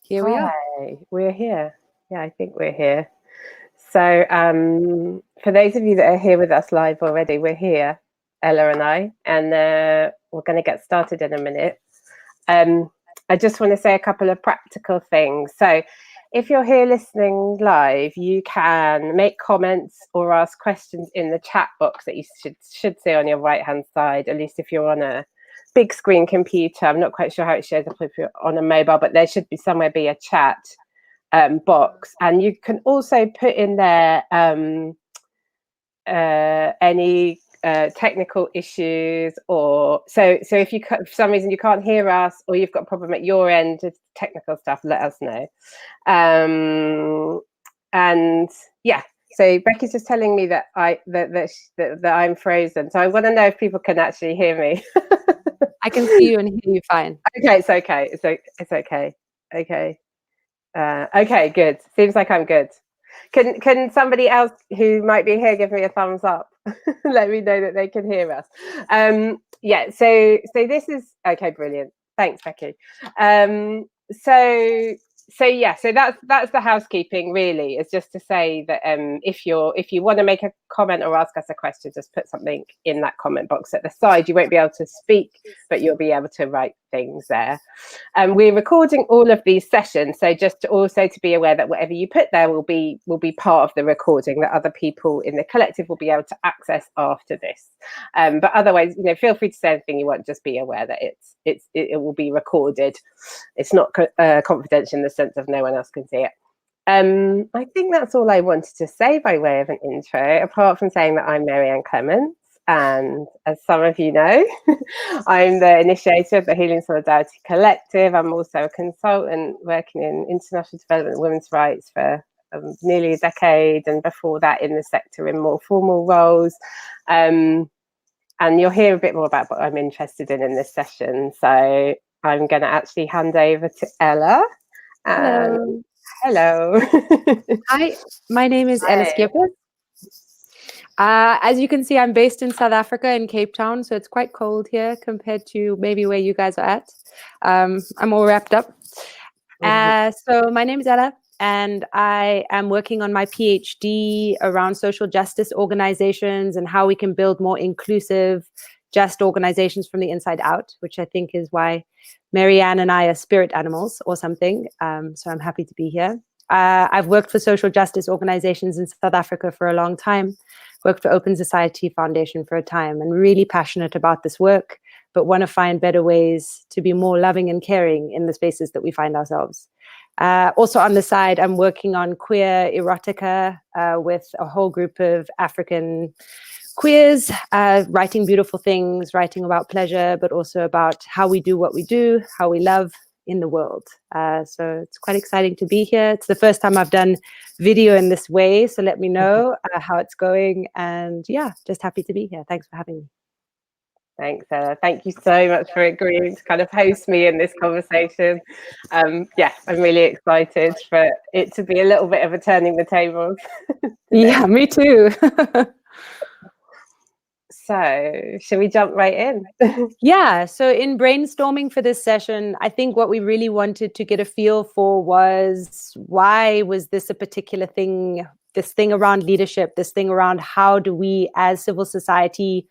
Here we are. Hi, we're here. Yeah, I think we're here. So for those of you that are here with us live already, we're here, Ella and I, and we're going to get started in a minute. I just want to say a couple of practical things. So if you're here listening live, you can make comments or ask questions in the chat box that you should see on your right-hand side, at least if you're on a big screen computer. I'm not quite sure how it shows up if you're on a mobile, but there should be somewhere be a chat box, and you can also put in there any technical issues, or so if you for some reason you can't hear us, or you've got a problem at your end with technical stuff, let us know. And yeah, so Becky's just telling me that I'm frozen, so I want to know if people can actually hear me. I can see you and hear you fine. Okay, it's okay. It's okay. Okay. Okay, good. Seems like I'm good. Can somebody else who might be here give me a thumbs up? Let me know that they can hear us. Yeah. So this is okay. Brilliant. Thanks, Becky. So that's the housekeeping. Really, is just to say that if you want to make a comment or ask us a question, just put something in that comment box at the side. You won't be able to speak, but you'll be able to write things there. We're recording all of these sessions, so just to be aware that whatever you put there will be part of the recording that other people in the collective will be able to access after this. But otherwise, feel free to say anything you want. Just be aware that it will be recorded. It's not confidential in the sense of no one else can see it. I think that's all I wanted to say by way of an intro, apart from saying that I'm Ann Clements. And as some of you know, I'm the initiator of the Healing Solidarity Collective. I'm also a consultant working in international development and women's rights for nearly a decade, and before that in the sector in more formal roles. And you'll hear a bit more about what I'm interested in this session. So I'm going to actually hand over to Ella. Hello. Hi, my name is Ella Scheepers. As you can see, I'm based in South Africa, in Cape Town, so it's quite cold here compared to maybe where you guys are at. I'm all wrapped up. So my name is Ella, and I am working on my PhD around social justice organizations and how we can build more inclusive, just organizations from the inside out, which I think is why Marianne and I are spirit animals or something. So I'm happy to be here. I've worked for social justice organizations in South Africa for a long time, worked for Open Society Foundation for a time, and really passionate about this work, but want to find better ways to be more loving and caring in the spaces that we find ourselves. Also on the side, I'm working on queer erotica with a whole group of African queers, writing beautiful things, writing about pleasure, but also about how we do what we do, how we love in the world. So it's quite exciting to be here. It's the first time I've done video in this way, so let me know how it's going. And yeah, just happy to be here. Thanks for having me. Thanks, Ella. Thank you so much for agreeing to kind of host me in this conversation. Yeah, I'm really excited for it to be a little bit of a turning the tables. Yeah, me too. So should we jump right in? Yeah, so in brainstorming for this session, I think what we really wanted to get a feel for was, why was this a particular thing, this thing around leadership, this thing around how do we as civil society,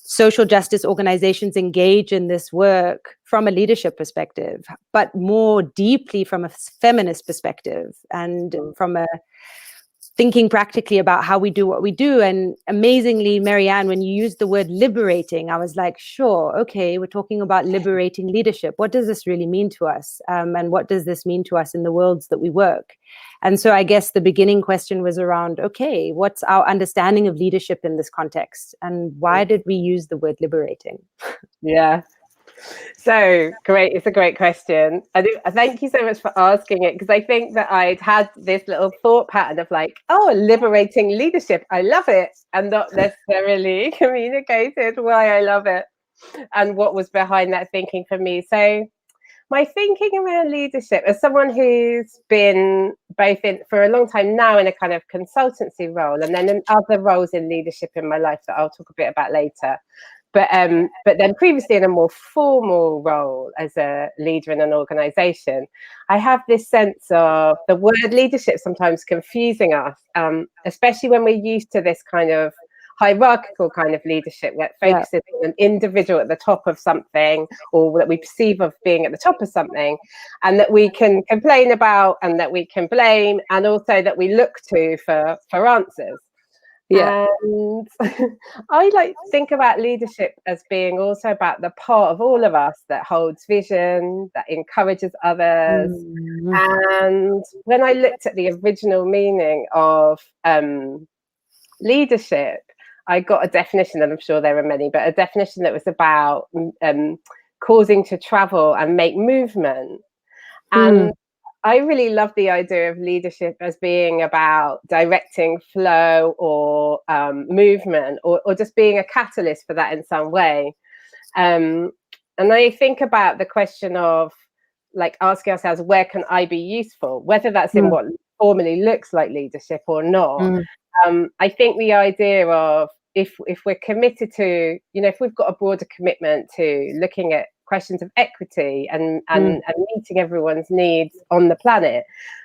social justice organizations engage in this work from a leadership perspective, but more deeply from a feminist perspective and from a thinking practically about how we do what we do. And amazingly, Marianne, when you used the word liberating, I was like, sure, okay, we're talking about liberating leadership. What does this really mean to us? And what does this mean to us in the worlds that we work? And so I guess the beginning question was around, okay, what's our understanding of leadership in this context? And why did we use the word liberating? Yeah. So great. It's a great question. Thank you so much for asking it, because I think that I'd had this little thought pattern of like, oh, liberating leadership. I love it. And not necessarily communicated why I love it and what was behind that thinking for me. So my thinking around leadership, as someone who's been both for a long time now in a kind of consultancy role, and then in other roles in leadership in my life that I'll talk a bit about later, But then previously in a more formal role as a leader in an organization, I have this sense of the word leadership sometimes confusing us, especially when we're used to this kind of hierarchical kind of leadership that focuses on an individual at the top of something, or that we perceive of being at the top of something, and that we can complain about, and that we can blame, and also that we look to for answers. Yeah. And I like to think about leadership as being also about the part of all of us that holds vision, that encourages others. And when I looked at the original meaning of leadership, I got a definition, and I'm sure there are many, but a definition that was about causing to travel and make movement. And I really love the idea of leadership as being about directing flow or movement, or just being a catalyst for that in some way. And I think about the question of like asking ourselves, where can I be useful? Whether that's in what formally looks like leadership or not. I think the idea of if we're committed to, if we've got a broader commitment to looking at questions of equity and meeting everyone's needs on the planet,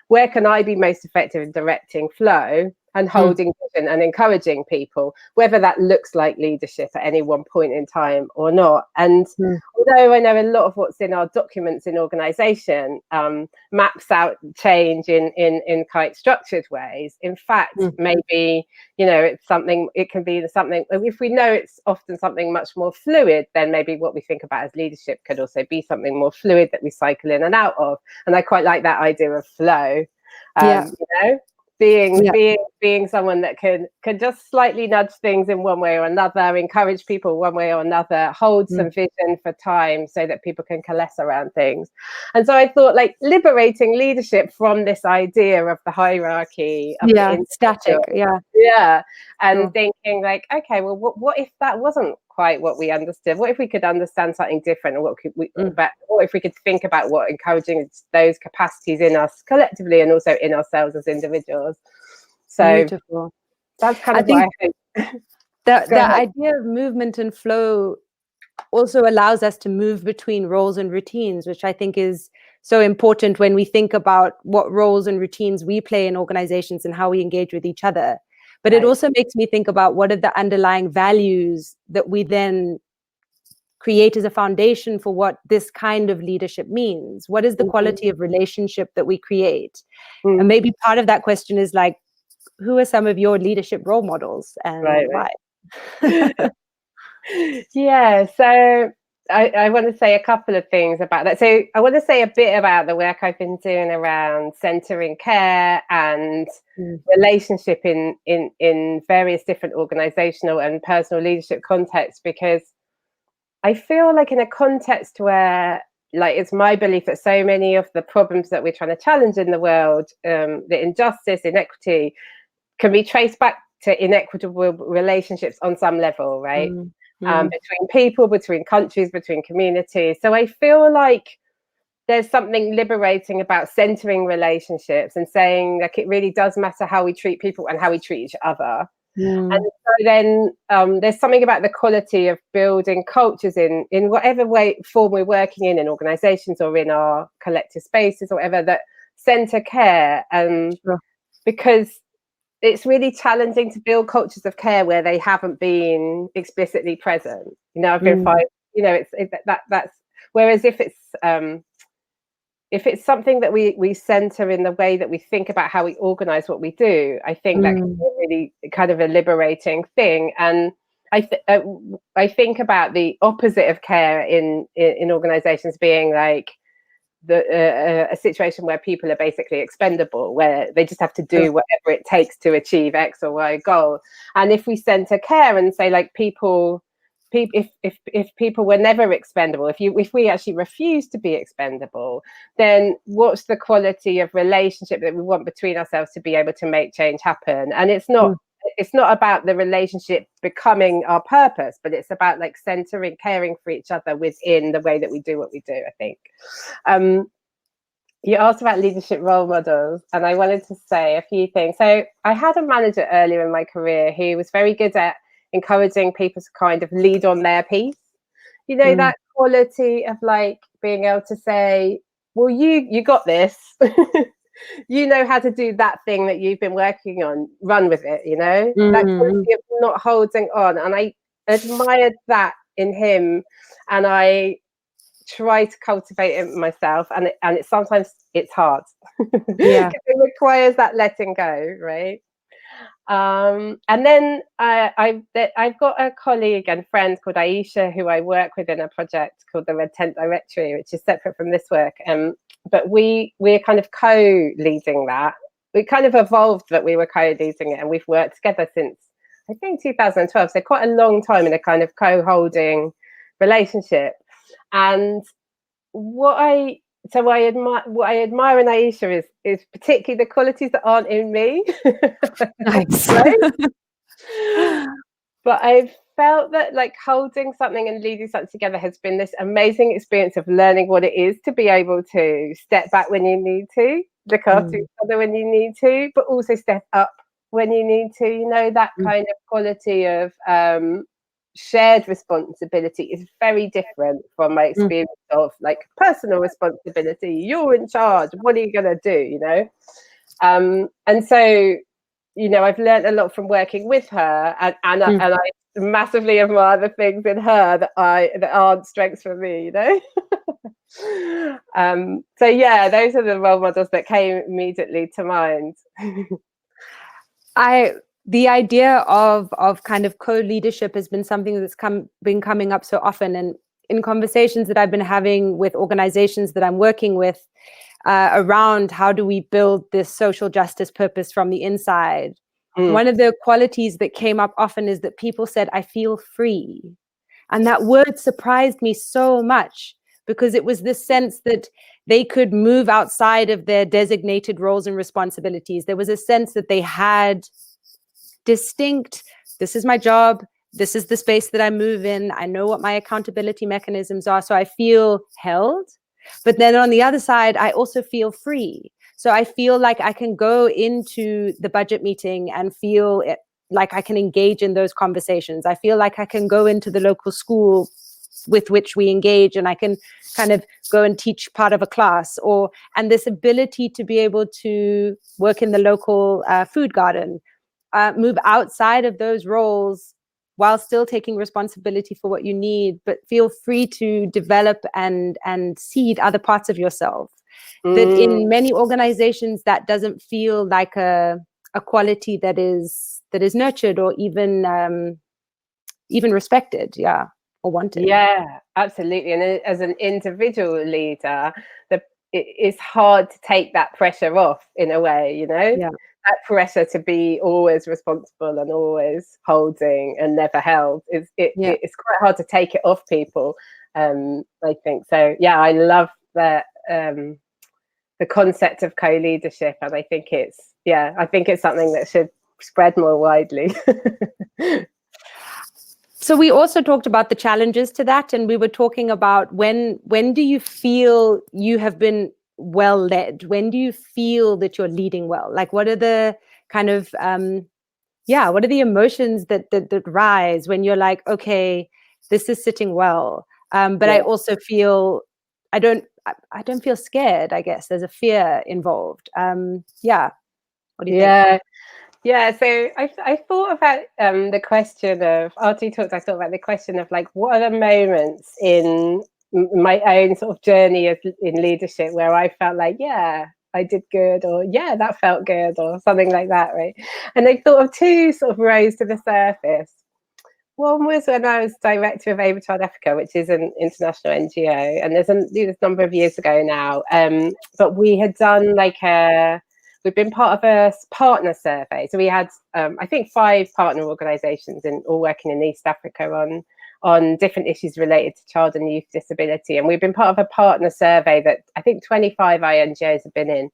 where can I be most effective in directing flow and holding vision and encouraging people, whether that looks like leadership at any one point in time or not. And although I know a lot of what's in our documents in organisation maps out change in quite structured ways, in fact, maybe, it's something, it can be something, if we know it's often something much more fluid, then maybe what we think about as leadership could also be something more fluid that we cycle in and out of. And I quite like that idea of flow, being someone that can just slightly nudge things in one way or another, encourage people one way or another, hold some vision for time so that people can coalesce around things. And so I thought, like, liberating leadership from this idea of the hierarchy of the static, and thinking like, okay, well, what if that wasn't quite what we understood? What if we could understand something different? And what if we could think about what encouraging those capacities in us collectively and also in ourselves as individuals? So beautiful. that's kind of what I think. The idea of movement and flow also allows us to move between roles and routines, which I think is so important when we think about what roles and routines we play in organizations and how we engage with each other. But it also makes me think about what are the underlying values that we then create as a foundation for what this kind of leadership means. What is the quality of relationship that we create? And maybe part of that question is like, who are some of your leadership role models and why? Yeah, so I want to say a couple of things about that. So I want to say a bit about the work I've been doing around centering care and relationship in various different organizational and personal leadership contexts, because I feel like in a context where, like, it's my belief that so many of the problems that we're trying to challenge in the world, the injustice, inequity, can be traced back to inequitable relationships on some level, right? Between people, between countries, between communities. So I feel like there's something liberating about centering relationships and saying, like, it really does matter how we treat people and how we treat each other. And so then there's something about the quality of building cultures in whatever form we're working in organizations or in our collective spaces or whatever, that center care. Because it's really challenging to build cultures of care where they haven't been explicitly present. I've been that's whereas if it's something that we center in the way that we think about how we organize what we do, I think that can be a really kind of a liberating thing. And I think about the opposite of care in organizations being like a situation where people are basically expendable, where they just have to do whatever it takes to achieve X or Y goal. And if we center care and say, like, if people were never expendable, if we actually refuse to be expendable, then what's the quality of relationship that we want between ourselves to be able to make change happen? And it's not about the relationship becoming our purpose, but it's about, like, centering, caring for each other within the way that we do what we do, I think. You asked about leadership role models, and I wanted to say a few things. So I had a manager earlier in my career who was very good at encouraging people to kind of lead on their piece. You know, that quality of like being able to say, well, you got this. You know how to do that thing that you've been working on, run with it, you know, that quality of not holding on. And I admired that in him, and I try to cultivate it myself, and it sometimes it's hard. Yeah. It requires that letting go, right? And then I've got a colleague and friend called Aisha, who I work with in a project called the Red Tent Directory, which is separate from this work. But we're kind of co-leading that. We kind of evolved that we were co-leading it, and we've worked together since I think 2012. So quite a long time in a kind of co-holding relationship. And what I admire in Aisha is particularly the qualities that aren't in me. Nice. But I've felt that like holding something and leading something together has been this amazing experience of learning what it is to be able to step back when you need to, look after each other when you need to, but also step up when you need to. You know, that kind of quality of shared responsibility is very different from my experience of like personal responsibility. You're in charge. What are you going to do? You know, and so, you know, I've learned a lot from working with her, and I massively admire the things in her that aren't strengths for me, you know. So yeah, those are the role models that came immediately to mind. The idea of kind of co-leadership has been something that's been coming up so often, and in conversations that I've been having with organizations that I'm working with around how do we build this social justice purpose from the inside. One of the qualities that came up often is that people said, I feel free. And that word surprised me so much, because it was this sense that they could move outside of their designated roles and responsibilities. There was a sense that they had distinct, this is my job, this is the space that I move in, I know what my accountability mechanisms are, so I feel held. But then on the other side, I also feel free. So I feel like I can go into the budget meeting and feel like I can engage in those conversations. I feel like I can go into the local school with which we engage, and I can kind of go and teach part of a class, and this ability to be able to work in the local food garden, move outside of those roles while still taking responsibility for what you need, but feel free to develop and seed other parts of yourself. That in many organizations, that doesn't feel like a quality that is nurtured or even respected, or wanted. Yeah, absolutely. And as an individual leader, it's hard to take that pressure off in a way, you know. Yeah. That pressure to be always responsible and always holding and never held it's quite hard to take it off people. I think so. Yeah, I love that the concept of co-leadership, and I think it's something that should spread more widely. So we also talked about the challenges to that, and we were talking about when do you feel you have been well led? When do you feel that you're leading well? Like, what are the kind of what are the emotions that rise when you're like, okay, this is sitting well, but I also feel I don't feel scared. I guess there's a fear involved. What do you think? Yeah, so I thought about the question of, after you talked, I thought about the question of like, what are the moments in my own sort of journey in leadership where I felt like, yeah, I did good, or yeah, that felt good, or something like that, right? And I thought of two sort of rose to the surface. One was when I was director of Able Child Africa, which is an international NGO, and there's a number of years ago now. But we had done we've been part of a partner survey. So we had, I think, 5 partner organisations all working in East Africa on different issues related to child and youth disability. And we've been part of a partner survey that I think 25 INGOs have been in.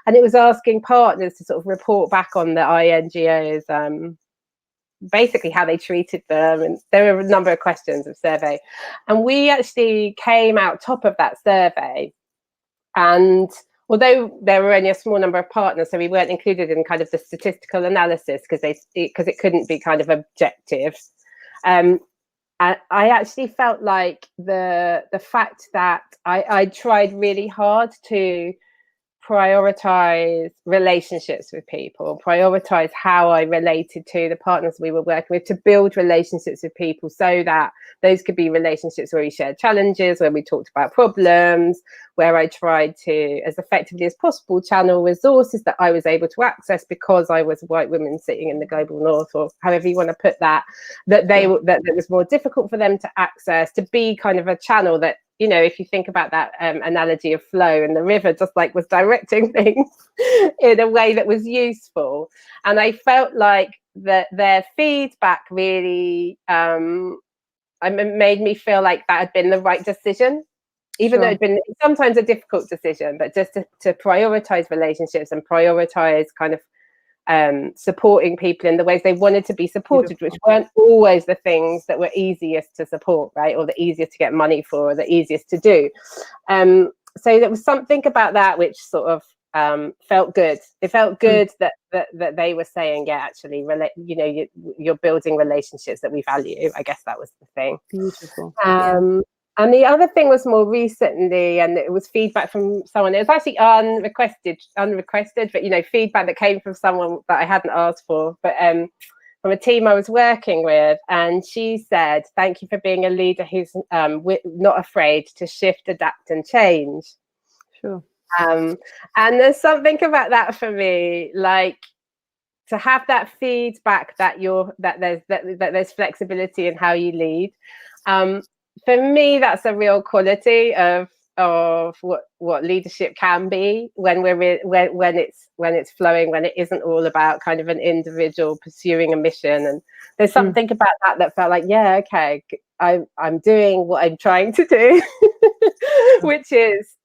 And it was asking partners to sort of report back on the INGOs, basically how they treated them. And there were a number of questions of survey. And we actually came out top of that survey. And although there were only a small number of partners, so we weren't included in kind of the statistical analysis because it couldn't be kind of objective. And I actually felt like the fact that I tried really hard to prioritize relationships with people, prioritize how I related to the partners we were working with, to build relationships with people so that those could be relationships where we shared challenges, where we talked about problems, where I tried to, as effectively as possible, channel resources that I was able to access because I was a white woman sitting in the global north, or however you want to put that, that it was more difficult for them to access, to be kind of a channel that, you know, if you think about that analogy of flow, and the river just like was directing things in a way that was useful. And I felt like that their feedback really made me feel like that had been the right decision, even though it had been sometimes a difficult decision, but just to prioritize relationships and prioritize kind of supporting people in the ways they wanted to be supported, which weren't always the things that were easiest to support, right, or the easiest to get money for, or the easiest to do. So there was something about that which sort of felt good. It felt good that they were saying, yeah, actually, you know, you're building relationships that we value. I guess that was the thing. Beautiful. And the other thing was more recently, and it was feedback from someone. It was actually unrequested, but, you know, feedback that came from someone that I hadn't asked for, but from a team I was working with. And she said, thank you for being a leader who's not afraid to shift, adapt and change. Sure. And there's something about that for me, like to have that feedback that there's flexibility in how you lead. For me, that's a real quality of what leadership can be when when it's flowing, when it isn't all about kind of an individual pursuing a mission. And there's something about that felt like, yeah, okay, I'm doing what I'm trying to do, which is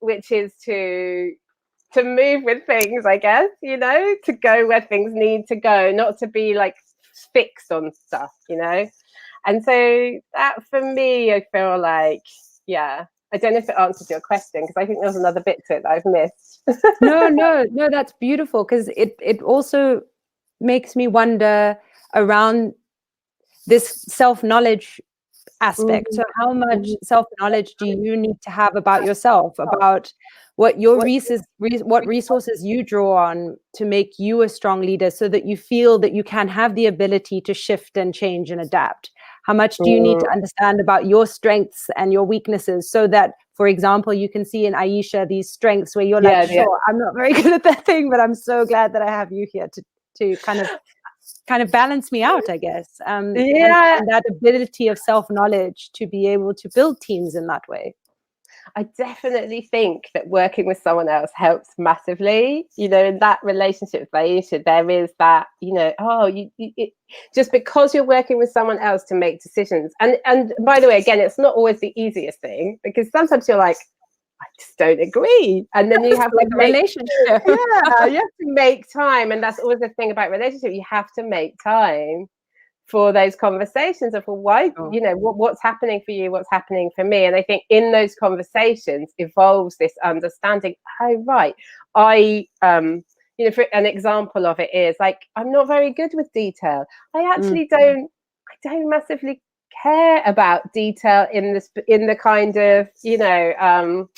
to move with things, I guess, you know, to go where things need to go, not to be like fixed on stuff, you know. And so that, for me, I feel like, yeah, I don't know if it answers your question, because I think there's another bit to it that I've missed. No, that's beautiful, because it also makes me wonder around this self-knowledge aspect. So how much self-knowledge do you need to have about yourself, about what your resources you draw on to make you a strong leader, so that you feel that you can have the ability to shift and change and adapt? How much do you need to understand about your strengths and your weaknesses, so that, for example, you can see in Aisha these strengths where you're like, sure, I'm not very good at that thing, but I'm so glad that I have you here to kind of balance me out, I guess. And that ability of self-knowledge to be able to build teams in that way. I definitely think that working with someone else helps massively. You know, in that relationship with Aisha, there is that, you know, just because you're working with someone else to make decisions. And by the way, again, it's not always the easiest thing, because sometimes you're like, I just don't agree. And then you have like a relationship. you have to make time. And that's always the thing about relationship. You have to make time for those conversations of, well, why, you know, what's happening for you, what's happening for me. And I think in those conversations evolves this understanding, oh, right, you know, for an example of it is like, I'm not very good with detail. I actually don't massively care about detail in the kind of, you know,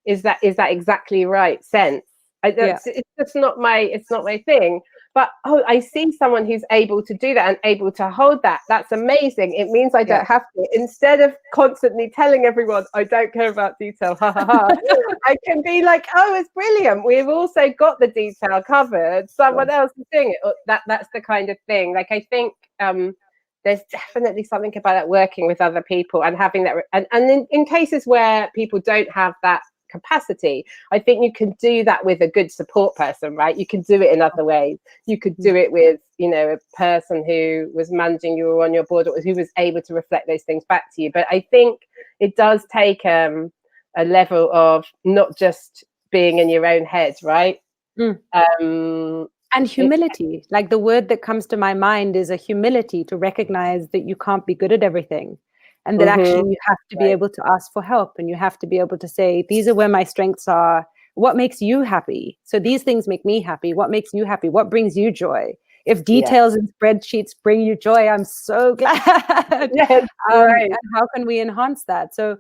is that exactly right sense. It's just not my thing. But I see someone who's able to do that and able to hold that. That's amazing. It means I don't have to. Instead of constantly telling everyone I don't care about detail, I can be like, oh, it's brilliant. We've also got the detail covered. Someone else is doing it. That's the kind of thing. Like, I think there's definitely something about that, working with other people and having that. And in cases where people don't have that capacity, I think you can do that with a good support person, right? You can do it in other ways. You could do it with, you know, a person who was managing you or on your board, or who was able to reflect those things back to you. But I think it does take a level of not just being in your own head, right? And humility. Like, the word that comes to my mind is a humility, to recognize that you can't be good at everything. And that actually you have to be able to ask for help, and you have to be able to say, these are where my strengths are. What makes you happy? So these things make me happy. What makes you happy? What brings you joy? If details and spreadsheets bring you joy, I'm so glad. Yes, right. And how can we enhance that? So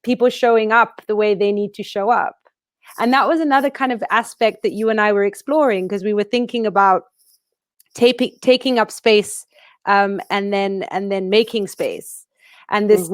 people showing up the way they need to show up. And that was another kind of aspect that you and I were exploring, because we were thinking about taking up space, and then making space, and this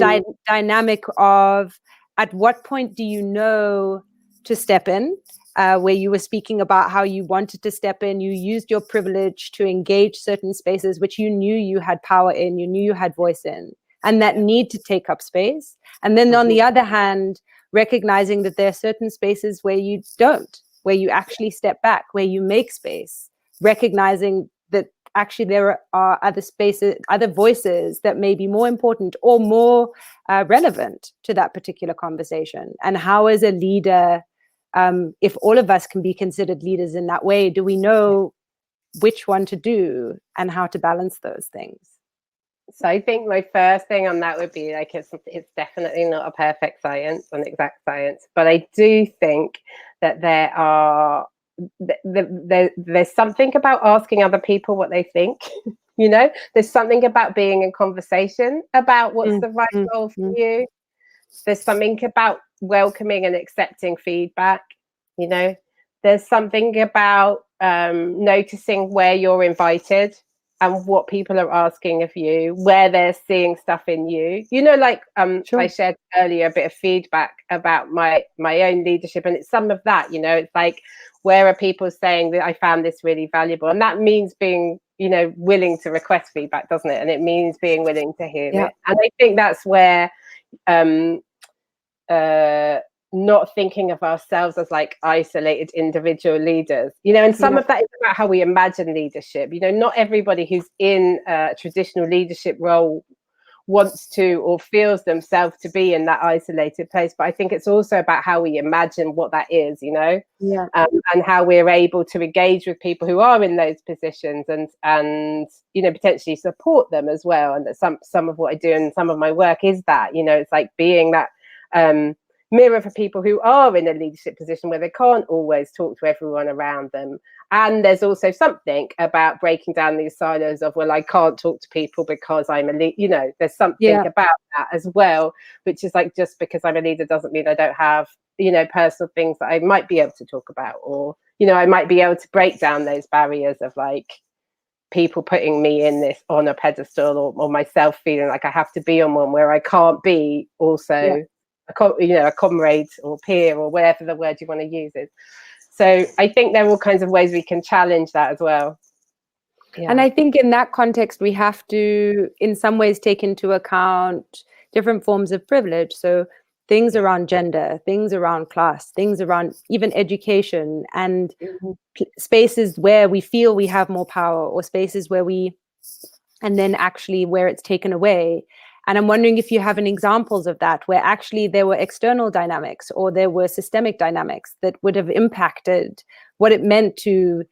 dynamic of, at what point do you know to step in, where you were speaking about how you wanted to step in, you used your privilege to engage certain spaces which you knew you had power in, you knew you had voice in, and that need to take up space. And then on the other hand, recognizing that there are certain spaces where you don't, where you actually step back, where you make space, recognizing that actually there are other spaces, other voices that may be more important or more relevant to that particular conversation. And how, as a leader, if all of us can be considered leaders in that way, do we know which one to do and how to balance those things? So I think my first thing on that would be, like, it's definitely not a perfect science, an exact science, but I do think that there's something about asking other people what they think. You know, there's something about being in conversation about what's the right role for you. There's something about welcoming and accepting feedback. You know, there's something about noticing where you're invited and what people are asking of you, where they're seeing stuff in you. You know, like I shared earlier a bit of feedback about my own leadership, and it's some of that. You know, it's like, where are people saying that I found this really valuable? And that means being, you know, willing to request feedback, doesn't it? And it means being willing to hear it. And I think that's where not thinking of ourselves as like isolated individual leaders, you know, and some of that is about how we imagine leadership. You know, not everybody who's in a traditional leadership role wants to or feels themselves to be in that isolated place, but I think it's also about how we imagine what that is, you know, and how we're able to engage with people who are in those positions and you know, potentially support them as well. And that some of what I do and some of my work is that, you know, it's like being that mirror for people who are in a leadership position where they can't always talk to everyone around them. And there's also something about breaking down these silos of, well, I can't talk to people because I'm a leader. You know, there's something about that as well, which is like, just because I'm a leader doesn't mean I don't have, you know, personal things that I might be able to talk about, or, you know, I might be able to break down those barriers of like people putting me in this on a pedestal, or myself feeling like I have to be on one where I can't be also a comrade or peer or whatever the word you want to use is. So I think there are all kinds of ways we can challenge that as well. And I think in that context, we have to, in some ways, take into account different forms of privilege. So things around gender, things around class, things around even education, and spaces where we feel we have more power, or spaces where and then actually where it's taken away. And I'm wondering if you have any examples of that, where actually there were external dynamics or there were systemic dynamics that would have impacted what it meant to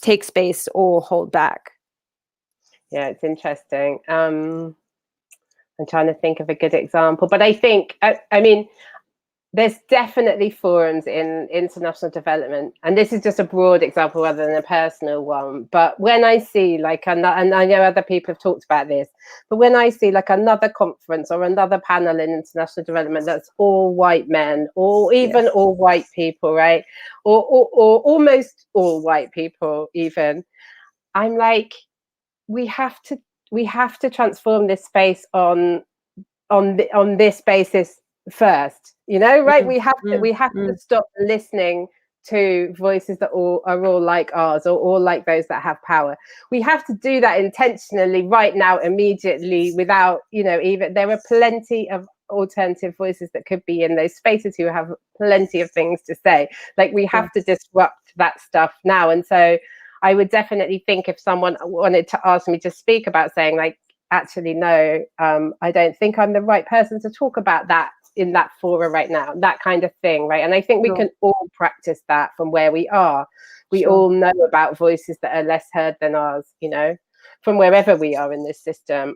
take space or hold back. Yeah, it's interesting. I'm trying to think of a good example, but I think, I mean, there's definitely forums in international development, and this is just a broad example rather than a personal one, but when I see like, and I know other people have talked about this, but when I see like another conference or another panel in international development that's all white men, or even all white people, right, or almost all white people even, I'm like, we have to transform this space on this basis first, you know, right? We have to stop listening to voices that are all like ours, or all like those that have power. We have to do that intentionally right now, immediately, without, you know, even, there are plenty of alternative voices that could be in those spaces who have plenty of things to say. Like, we have to disrupt that stuff now. And so I would definitely think, if someone wanted to ask me to speak about saying like, actually, no, I don't think I'm the right person to talk about that in that fora right now, that kind of thing, right? And I think we can all practice that from where we are. We all know about voices that are less heard than ours, you know, from wherever we are in this system.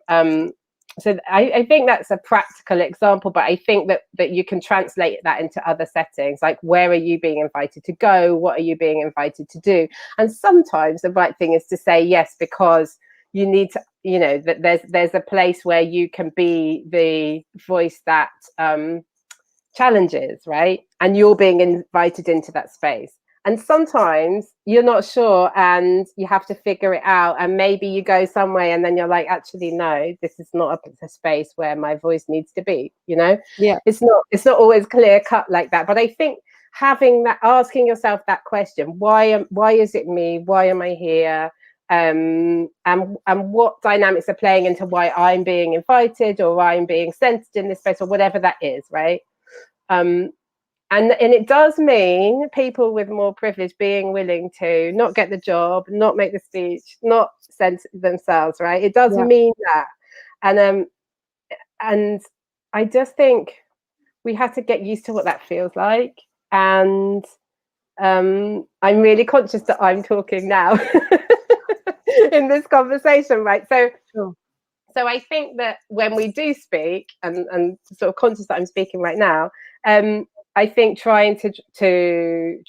so I think that's a practical example, but I think that you can translate that into other settings, like where are you being invited to go? What are you being invited to do? And sometimes the right thing is to say yes, because you need to, you know, that there's a place where you can be the voice that challenges, right? And you're being invited into that space. And sometimes you're not sure and you have to figure it out. And maybe you go somewhere and then you're like, actually, no, this is not a space where my voice needs to be, you know? Yeah. It's not always clear cut like that. But I think having that, asking yourself that question, why is it me? Why am I here? And what dynamics are playing into why I'm being invited or I'm being sensed in this space or whatever that is, right? And it does mean people with more privilege being willing to not get the job, not make the speech, not censor themselves, right? It does mean that. And I just think we have to get used to what that feels like. And I'm really conscious that I'm talking now in this conversation, right? So I think that when we do speak, and sort of conscious that I'm speaking right now, I think trying to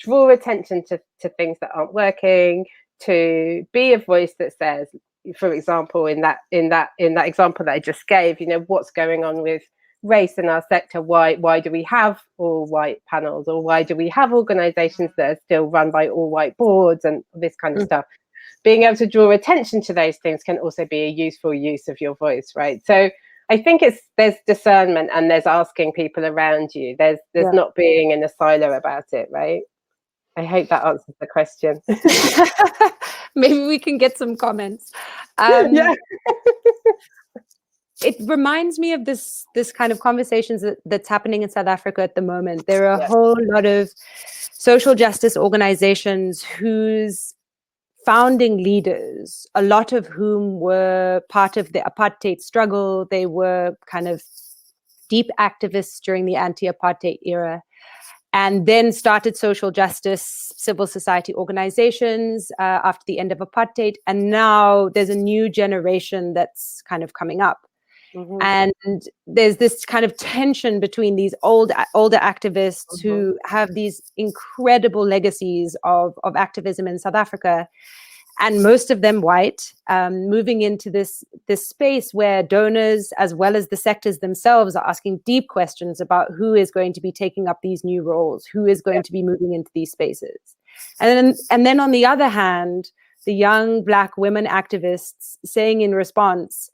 draw attention to things that aren't working, to be a voice that says, for example, in that example that I just gave, you know, what's going on with race in our sector? Why do we have all white panels, or why do we have organizations that are still run by all white boards and this kind of stuff? Being able to draw attention to those things can also be a useful use of your voice, right? So I think there's discernment, and there's asking people around you. There's not being in a silo about it, right? I hope that answers the question. Maybe we can get some comments. It reminds me of this kind of conversations that's happening in South Africa at the moment. There are a whole lot of social justice organizations whose founding leaders, a lot of whom were part of the apartheid struggle. They were kind of deep activists during the anti-apartheid era, and then started social justice, civil society organizations after the end of apartheid. And now there's a new generation that's kind of coming up. Mm-hmm. And there's this kind of tension between these older activists who have these incredible legacies of activism in South Africa, and most of them white, moving into this space where donors, as well as the sectors themselves, are asking deep questions about who is going to be taking up these new roles, who is going to be moving into these spaces. And then on the other hand, the young Black women activists saying in response,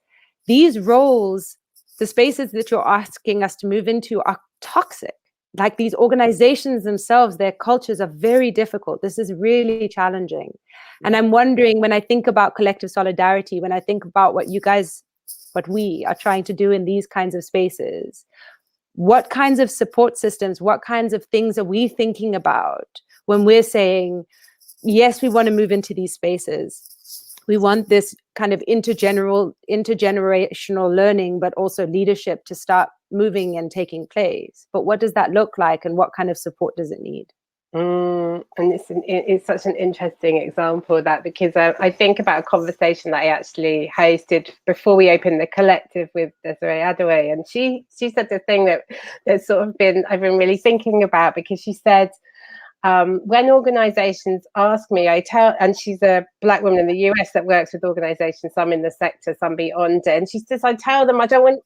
these roles, the spaces that you're asking us to move into, are toxic. Like, these organizations themselves, their cultures are very difficult. This is really challenging. And I'm wondering, when I think about collective solidarity, when I think about what we are trying to do in these kinds of spaces, what kinds of support systems, what kinds of things are we thinking about when we're saying, yes, we want to move into these spaces. We want this kind of intergenerational learning, but also leadership to start moving and taking place. But what does that look like, and what kind of support does it need? And it's such an interesting example of that, because I think about a conversation that I actually hosted before we opened the collective with Desiree Adaway, and she said the thing that's sort of I've been really thinking about, because she said, when organizations ask me, and she's a Black woman in the US that works with organizations, some in the sector, some beyond it. And she says, I tell them, I don't want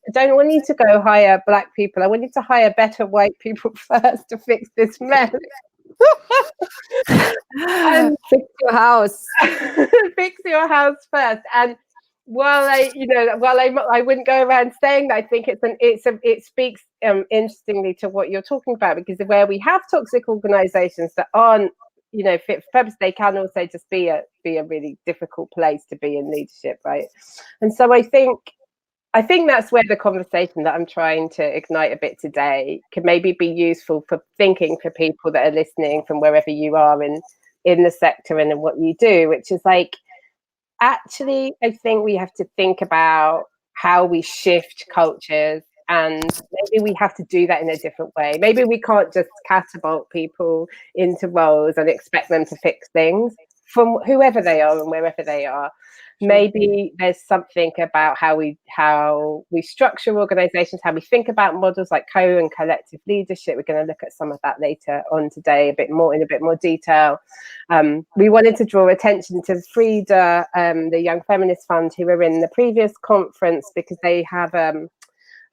you to go hire Black people. I want you to hire better white people first to fix this mess. And fix your house. Fix your house first. And while I wouldn't go around saying that, I think it speaks interestingly to what you're talking about, because where we have toxic organizations that aren't, fit for purpose, they can also just be a really difficult place to be in leadership, right? And so I think that's where the conversation that I'm trying to ignite a bit today can maybe be useful for thinking for people that are listening from wherever you are in the sector and in what you do, which is like, actually, I think we have to think about how we shift cultures, and maybe we have to do that in a different way. Maybe we can't just catapult people into roles and expect them to fix things from whoever they are and wherever they are. Maybe there's something about how we structure organizations, how we think about models like co and collective leadership. We're going to look at some of that later on today, in a bit more detail. We wanted to draw attention to Frida, the Young Feminist Fund, who were in the previous conference, because they have a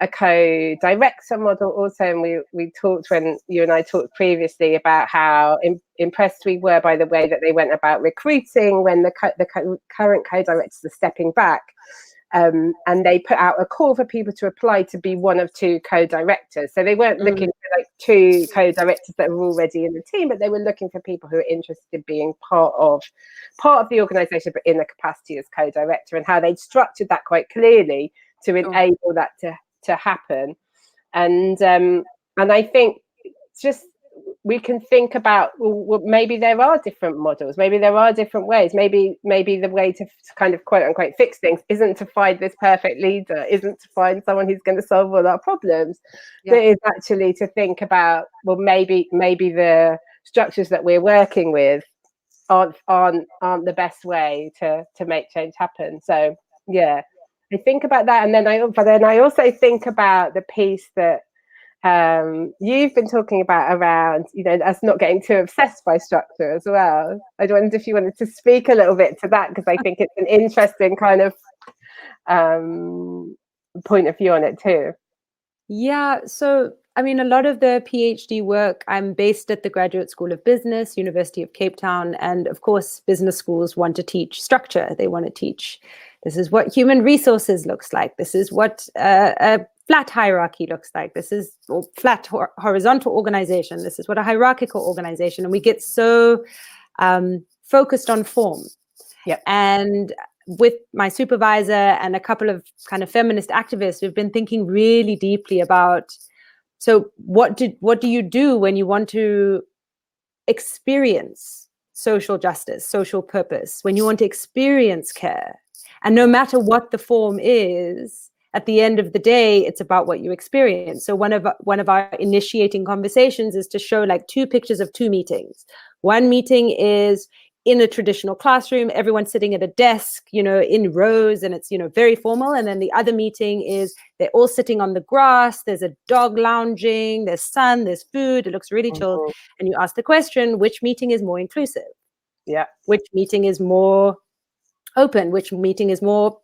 co-director model also, and we talked, when you and I talked previously, about how impressed we were by the way that they went about recruiting when the current co-directors are stepping back, and they put out a call for people to apply to be one of two co-directors. So they weren't looking for like two co-directors that were already in the team, but they were looking for people who are interested in being part of the organization, but in the capacity as co-director, and how they'd structured that quite clearly to enable that to happen. And I think just we can think about, well, maybe there are different models, maybe there are different ways, maybe the way to kind of quote unquote fix things isn't to find this perfect leader, isn't to find someone who's going to solve all our problems, but is actually to think about, well, maybe the structures that we're working with aren't the best way to make change happen. So yeah, I think about that, and then I also think about the piece that you've been talking about around, us not getting too obsessed by structure as well. I wondered if you wanted to speak a little bit to that, because I think it's an interesting kind of point of view on it too. Yeah, so I mean, a lot of the PhD work, I'm based at the Graduate School of Business, University of Cape Town, and of course, business schools want to teach structure. They want to teach, this is what human resources looks like. This is what a flat hierarchy looks like. This is flat horizontal organization. This is what a hierarchical organization. And we get so focused on form. Yep. And with my supervisor and a couple of kind of feminist activists, we've been thinking really deeply about, so what do you do when you want to experience social justice, social purpose, when you want to experience care? And no matter what the form is, at the end of the day, it's about what you experience. So one of our initiating conversations is to show like two pictures of two meetings. One meeting is in a traditional classroom, everyone's sitting at a desk, in rows, and it's, very formal. And then the other meeting is they're all sitting on the grass. There's a dog lounging, there's sun, there's food. It looks really chilled. And you ask the question, which meeting is more inclusive? Yeah. Which meeting is more open? Which meeting is more?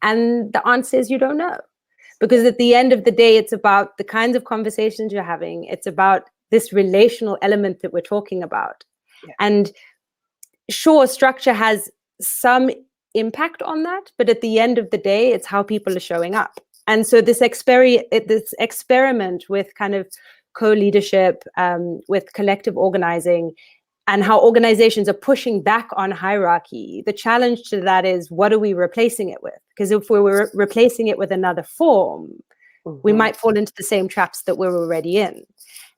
And the answer is you don't know. Because at the end of the day, it's about the kinds of conversations you're having. It's about this relational element that we're talking about. Yeah. And sure, structure has some impact on that, but at the end of the day, it's how people are showing up. And so this experiment with kind of co-leadership, with collective organizing, and how organizations are pushing back on hierarchy, the challenge to that is, what are we replacing it with? Because if we were replacing it with another form, we might fall into the same traps that we're already in.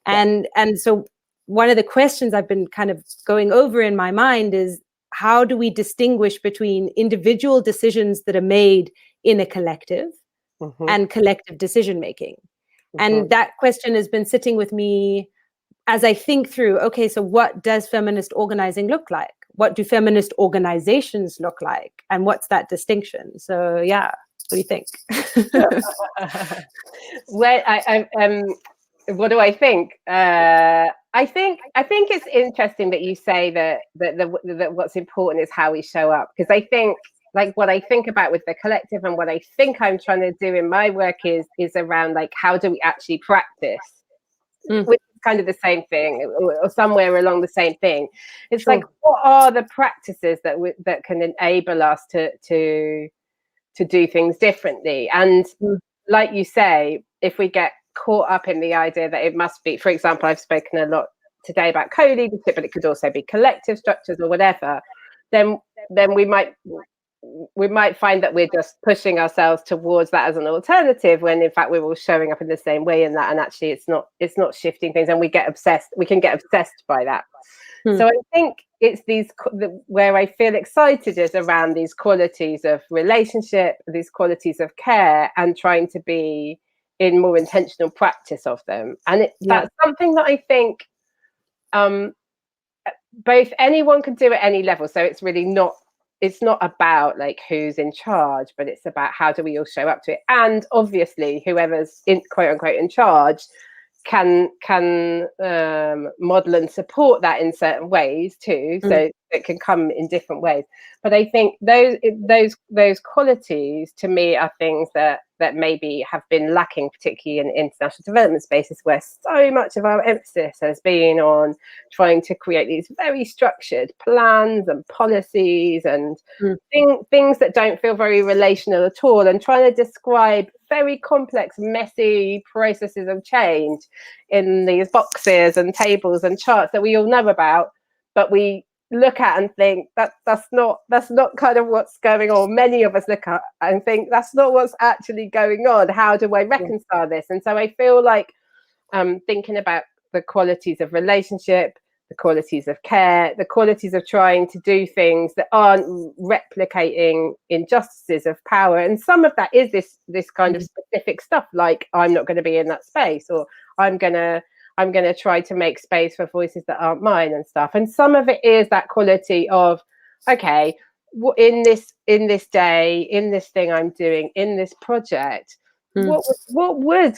And so one of the questions I've been kind of going over in my mind is, how do we distinguish between individual decisions that are made in a collective and collective decision making? And that question has been sitting with me as I think through, okay, so what does feminist organizing look like? What do feminist organizations look like? And what's that distinction? So yeah, what do you think? Well, what do I think? I think it's interesting that you say that what's important is how we show up, because I think, like, what I think about with the collective and what I think I'm trying to do in my work is around, like, how do we actually practice, which is kind of the same thing, or somewhere along the same thing. It's like, what are the practices that can enable us to do things differently? And like you say, if we get caught up in the idea that it must be, for example, I've spoken a lot today about co-leadership, but it could also be collective structures or whatever, then we might find that we're just pushing ourselves towards that as an alternative, when in fact we're all showing up in the same way in that, and actually it's not shifting things, and we can get obsessed by that. So I think it's where I feel excited is around these qualities of relationship, these qualities of care, and trying to be in more intentional practice of them. And that's something that I think both anyone can do at any level. So it's really not it's not about like who's in charge, but it's about how do we all show up to it. And obviously whoever's in quote unquote in charge can model and support that in certain ways too. So it can come in different ways. But I think those qualities to me are things that maybe have been lacking, particularly in international development spaces, where so much of our emphasis has been on trying to create these very structured plans and policies and things that don't feel very relational at all, and trying to describe very complex, messy processes of change in these boxes and tables and charts that we all know about, but we look at and think that's not kind of what's going on. Many of us look at and think that's not what's actually going on. How do I reconcile this? And so I feel like thinking about the qualities of relationship, the qualities of care, the qualities of trying to do things that aren't replicating injustices of power. And some of that is this kind of specific stuff, like I'm not going to be in that space, or I'm going to try to make space for voices that aren't mine and stuff. And some of it is that quality of, okay, in this day, in this thing I'm doing, in this project, what would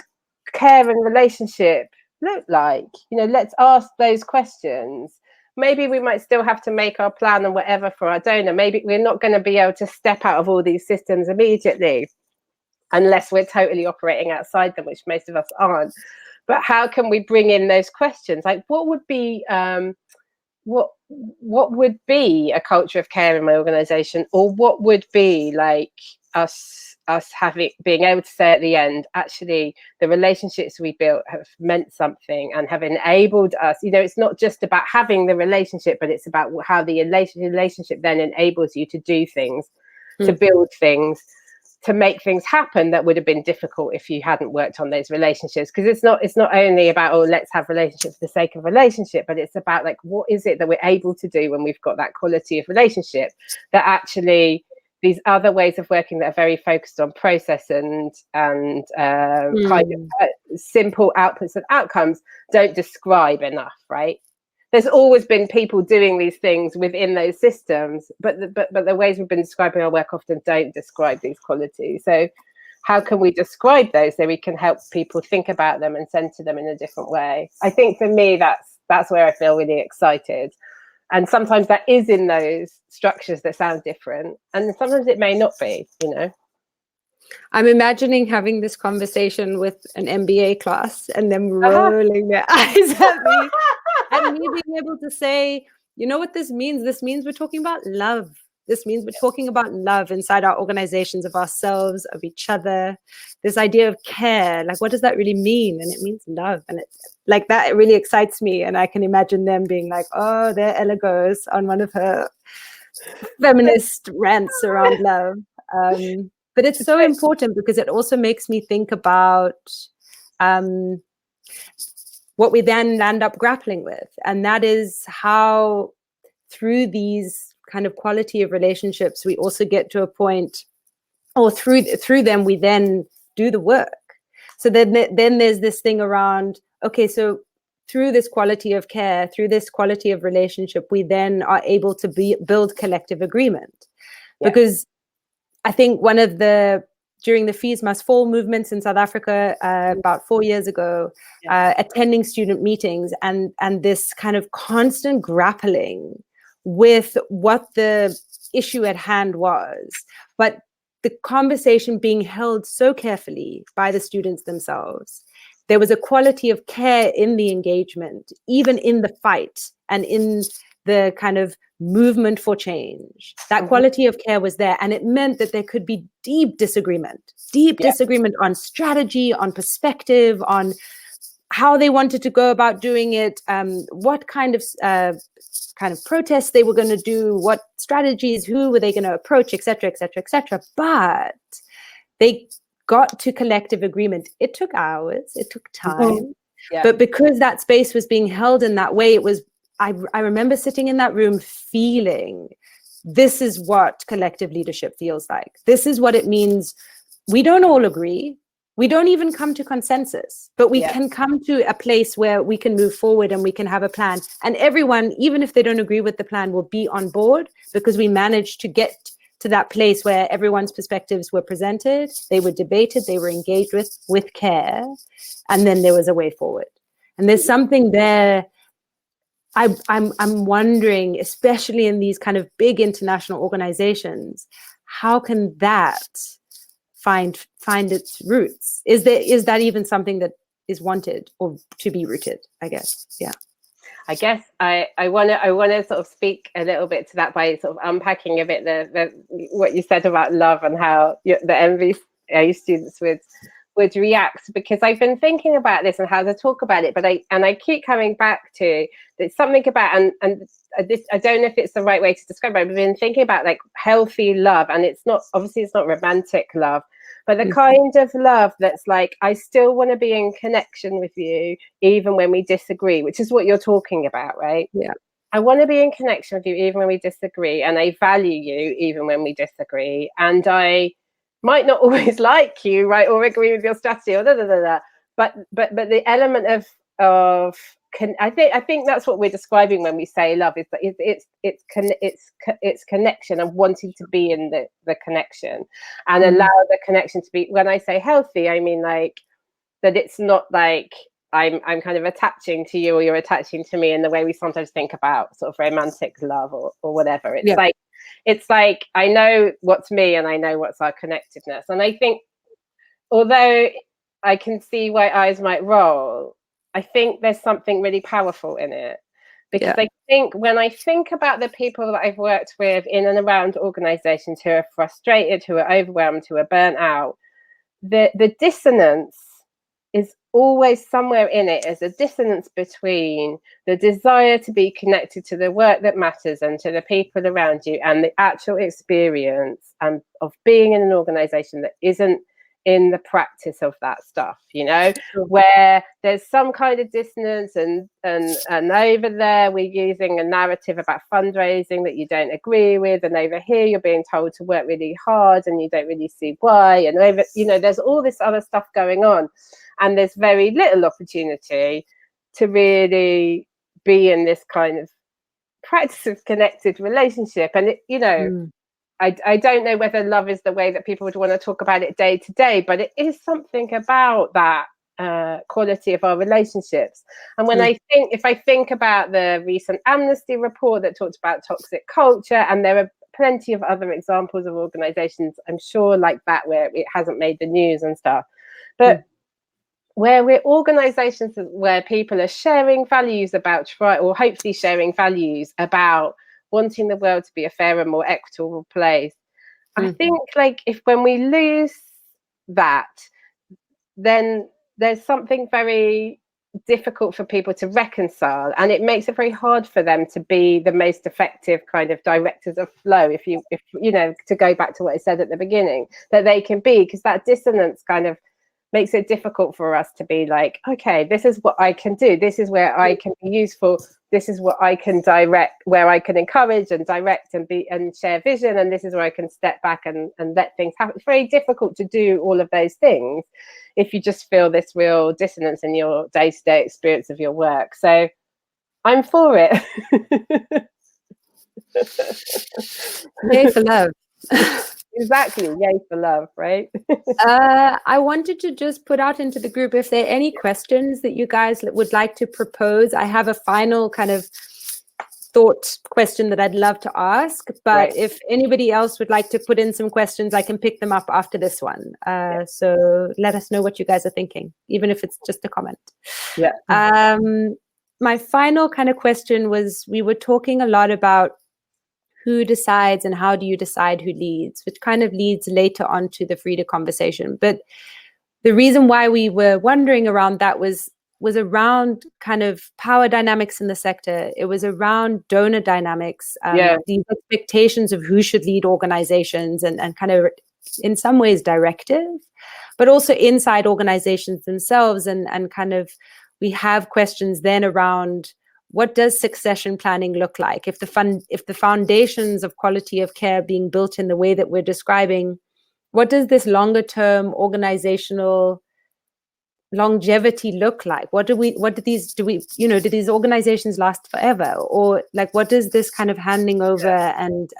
care and relationship look like? You know, let's ask those questions. Maybe we might still have to make our plan and whatever for our donor. Maybe we're not going to be able to step out of all these systems immediately unless we're totally operating outside them, which most of us aren't. But how can we bring in those questions? Like, what would be what would be a culture of care in my organization, or what would be like us being able to say at the end, actually, the relationships we built have meant something and have enabled us. You know, it's not just about having the relationship, but it's about how the relationship then enables you to do things, to build things, to make things happen that would have been difficult if you hadn't worked on those relationships. Because it's not only about, oh, let's have relationships for the sake of relationship, but it's about like, what is it that we're able to do when we've got that quality of relationship, that actually these other ways of working that are very focused on process and kind of simple outputs and outcomes don't describe enough, right? There's always been people doing these things within those systems, but the ways we've been describing our work often don't describe these qualities. So how can we describe those so we can help people think about them and center them in a different way? I think for me, that's where I feel really excited. And sometimes that is in those structures that sound different, and sometimes it may not be, you know. I'm imagining having this conversation with an MBA class and them rolling their eyes at me and me being able to say, you know what this means? This means we're talking about love. This means we're talking about love inside our organizations, of ourselves, of each other. This idea of care, like, what does that really mean? And it means love. And it's like that, it really excites me. And I can imagine them being like, oh, there Ella goes on one of her feminist rants around love. But it's so important because it also makes me think about what we then end up grappling with. And that is how through these kind of quality of relationships, we also get to a point, or through them, we then do the work. So then there's this thing around, okay, so through this quality of care, through this quality of relationship, we then are able to build collective agreement. Yeah. Because I think during the Fees Must Fall movements in South Africa about 4 years ago, attending student meetings and this kind of constant grappling with what the issue at hand was, but the conversation being held so carefully by the students themselves. There was a quality of care in the engagement, even in the fight and in the kind of movement for change. That quality of care was there, and it meant that there could be deep disagreement on strategy, on perspective, on how they wanted to go about doing it, what kind of protests they were going to do, what strategies, who were they going to approach, etc., etc., etc. But they got to collective agreement. It took hours, it took time, but because that space was being held in that way, it was. I remember sitting in that room feeling, this is what collective leadership feels like. This is what it means. We don't all agree. we don't even come to consensus, but we can come to a place where we can move forward and we can have a plan. And everyone, even if they don't agree with the plan, will be on board because we managed to get to that place where everyone's perspectives were presented, they were debated, they were engaged with care, and then there was a way forward. And there's something there. I'm wondering, especially in these kind of big international organizations, how can that find its roots? Is that even something that is wanted or to be rooted? I guess, yeah. I guess I want to sort of speak a little bit to that by sort of unpacking a bit the what you said about love and how the MVA students would react, because I've been thinking about this and how to talk about it, but I keep coming back to there's something about and this, I don't know if it's the right way to describe it. I've been thinking about like healthy love, and it's not romantic love, but the kind of love that's like, I still want to be in connection with you even when we disagree, which is what you're talking about, right? Yeah. I want to be in connection with you even when we disagree, and I value you even when we disagree, and I might not always like you, right, or agree with your strategy, or but the element of I think that's what we're describing when we say love, is that it's connection and wanting to be in the connection and allow the connection to be. When I say healthy, I mean like that it's not like I'm kind of attaching to you or you're attaching to me in the way we sometimes think about sort of romantic love or whatever. It's like I know what's me and I know what's our connectedness. And I think, although I can see why eyes might roll, I think there's something really powerful in it. Because I think when I think about the people that I've worked with in and around organizations who are frustrated, who are overwhelmed, who are burnt out, the dissonance is always somewhere in it, as a dissonance between the desire to be connected to the work that matters and to the people around you, and the actual experience of being in an organization that isn't in the practice of that stuff, you know, where there's some kind of dissonance and over there we're using a narrative about fundraising that you don't agree with, and over here you're being told to work really hard and you don't really see why, and over, you know, there's all this other stuff going on, and there's very little opportunity to really be in this kind of practice of connected relationship. And it, you know, I don't know whether love is the way that people would want to talk about it day to day, but it is something about that quality of our relationships. And when if I think about the recent Amnesty report that talked about toxic culture, and there are plenty of other examples of organizations, I'm sure, like that, where it hasn't made the news and stuff, but where we're organizations where people are sharing values about, or hopefully sharing values about wanting the world to be a fairer, more equitable place. I think like when we lose that, then there's something very difficult for people to reconcile, and it makes it very hard for them to be the most effective kind of directors of flow, if you know, to go back to what I said at the beginning, that they can be, because that dissonance kind of makes it difficult for us to be like, okay, this is what I can do, this is where I can be useful, this is what I can direct, where I can encourage and direct and be and share vision, and this is where I can step back and let things happen. It's very difficult to do all of those things if you just feel this real dissonance in your day-to-day experience of your work. So I'm for it. Yay for love. Exactly, yay for love, right? I wanted to just put out into the group if there are any questions that you guys would like to propose. I have a final kind of thought question that I'd love to ask, but if anybody else would like to put in some questions, I can pick them up after this one. So let us know what you guys are thinking, even if it's just a comment. My final kind of question was, we were talking a lot about who decides and how do you decide who leads, which kind of leads later on to the Frida conversation. But the reason why we were wondering around that was around kind of power dynamics in the sector. It was around donor dynamics, these expectations of who should lead organizations, and kind of in some ways directive, but also inside organizations themselves. And kind of, we have questions then around, what does succession planning look like? If the foundations of quality of care being built in the way that we're describing, what does this longer term organizational longevity look like? Do these organizations last forever? Or like, what does this kind of handing over and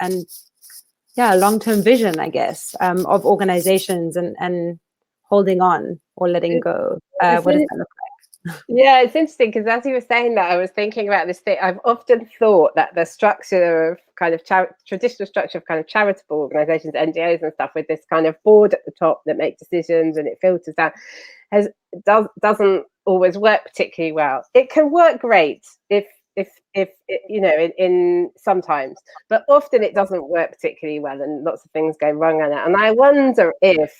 long-term vision, I guess, of organizations and holding on or letting go? What does that look like? Yeah, it's interesting because as you were saying that, I was thinking about this thing. I've often thought that the structure of kind of traditional structure of kind of charitable organizations, NGOs and stuff, with this kind of board at the top that make decisions and it filters down, doesn't always work particularly well. It can work great if in sometimes, but often it doesn't work particularly well, and lots of things go wrong on it. And I wonder if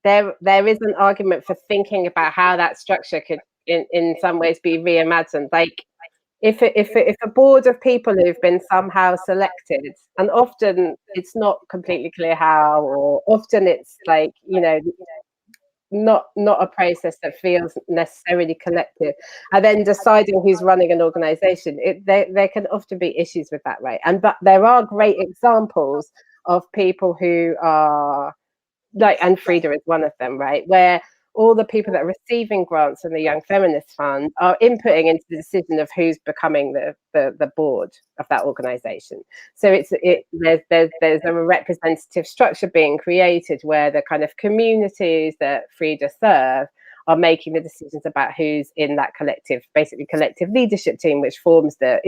there is an argument for thinking about how that structure could in some ways be reimagined. Like if a board of people who've been somehow selected, and often it's not completely clear how, or often it's like, not a process that feels necessarily collective, and then deciding who's running an organization, there can often be issues with that, right? But there are great examples of people who are like, and Frida is one of them, right, where all the people that are receiving grants from the Young Feminist Fund are inputting into the decision of who's becoming the board of that organization. So there's a representative structure being created where the kind of communities that Frida serve are making the decisions about who's in that collective leadership team, which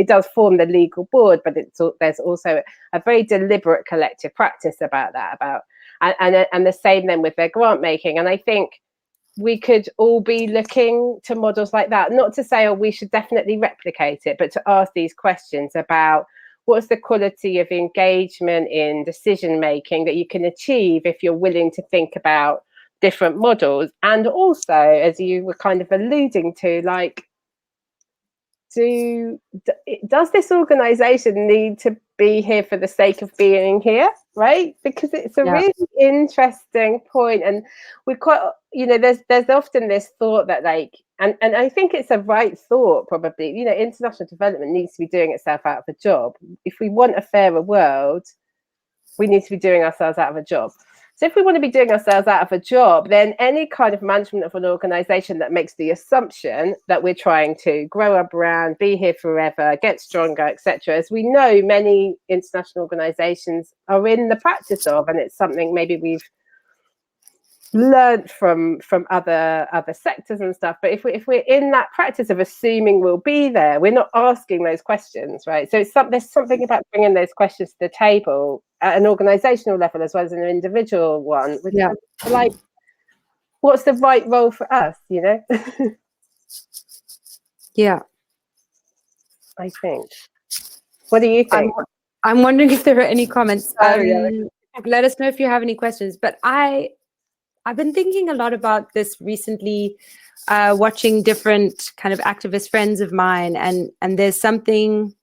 does form the legal board, but there's also a very deliberate collective practice about that, and the same then with their grant making. And I think we could all be looking to models like that, not to say, we should definitely replicate it, but to ask these questions about what's the quality of engagement in decision making that you can achieve if you're willing to think about different models. And also, as you were kind of alluding to, like, does this organization need to be here for the sake of being here, right? Because it's a really interesting point, and we quite, there's often this thought that, like, and I think it's a right thought, probably, international development needs to be doing itself out of a job. If we want a fairer world, we need to be doing ourselves out of a job. So if we want to be doing ourselves out of a job, then any kind of management of an organization that makes the assumption that we're trying to grow our brand, be here forever, get stronger, etc., as we know, many international organizations are in the practice of, and it's something maybe we've learned from other sectors and stuff. But if we're in that practice of assuming we'll be there, we're not asking those questions, right? So there's something about bringing those questions to the table at an organizational level as well as an individual one, which is like, what's the right role for us, Yeah, I think. What do you think? I'm wondering if there are any comments. Let us know if you have any questions. But I've been thinking a lot about this recently, watching different kind of activist friends of mine, and there's something,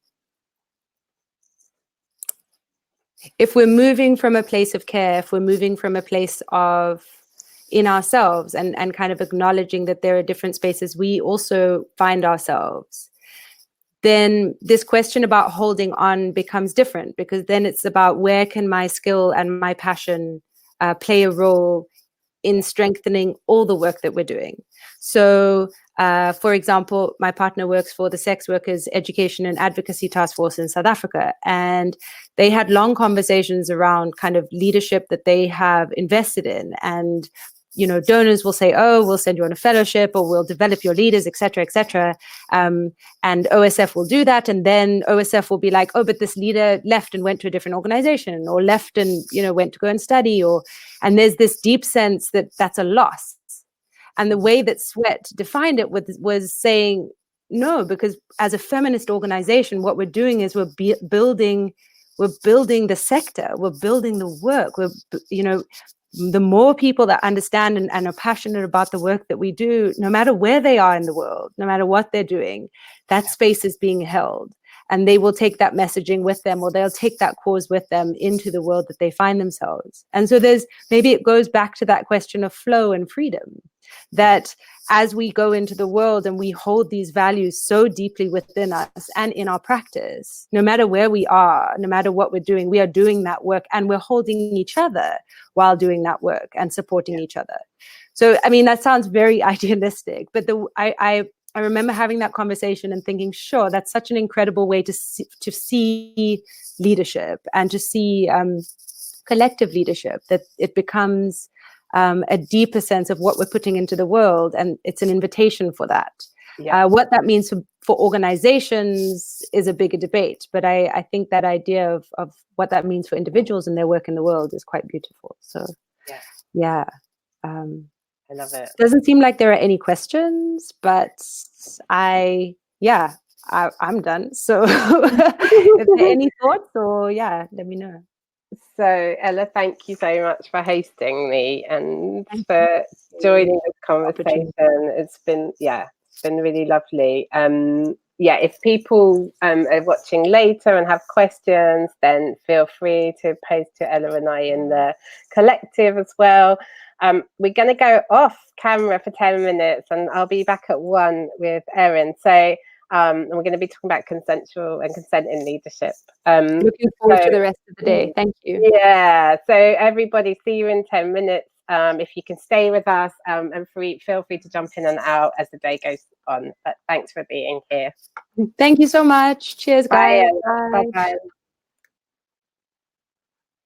if we're moving from a place of care, if we're moving from a place of in ourselves and kind of acknowledging that there are different spaces we also find ourselves, then this question about holding on becomes different, because then it's about where can my skill and my passion play a role in strengthening all the work that we're doing. So, for example, my partner works for the Sex Workers Education and Advocacy Task Force in South Africa, and they had long conversations around kind of leadership that they have invested in. And, donors will say, oh, we'll send you on a fellowship, or we'll develop your leaders, et cetera, et cetera. And OSF will do that. And then OSF will be like, oh, but this leader left and went to a different organization, or left and, went to go and study, and there's this deep sense that that's a loss. And the way that Sweat defined it was saying, no, because as a feminist organization, what we're doing is we're building the sector, we're building the work, the more people that understand and are passionate about the work that we do, no matter where they are in the world, no matter what they're doing, that space is being held. And they will take that messaging with them, or they'll take that cause with them into the world that they find themselves. And so maybe it goes back to that question of flow and freedom, that as we go into the world and we hold these values so deeply within us and in our practice, no matter where we are, no matter what we're doing, we are doing that work, and we're holding each other while doing that work and supporting each other. So, I mean, that sounds very idealistic, but I remember having that conversation and thinking, sure, that's such an incredible way to see leadership and to see collective leadership, that it becomes a deeper sense of what we're putting into the world, and it's an invitation for that. Yeah. What that means for organizations is a bigger debate, but I think that idea of what that means for individuals and their work in the world is quite beautiful. So yeah. I love it. Doesn't seem like there are any questions, but I'm done. So if there are any thoughts, or let me know. So Ella, thank you so much for hosting me and for joining this conversation. It's been really lovely. If people are watching later and have questions, then feel free to post to Ella and I in the collective as well. We're going to go off camera for 10 minutes and I'll be back at 1 with Erin. So and we're going to be talking about consensual and consent in leadership. Looking forward to the rest of the day. Thank you. Yeah. So everybody, see you in 10 minutes. If you can stay with us and feel free to jump in and out as the day goes on. But thanks for being here. Thank you so much. Cheers, guys. Bye. Bye.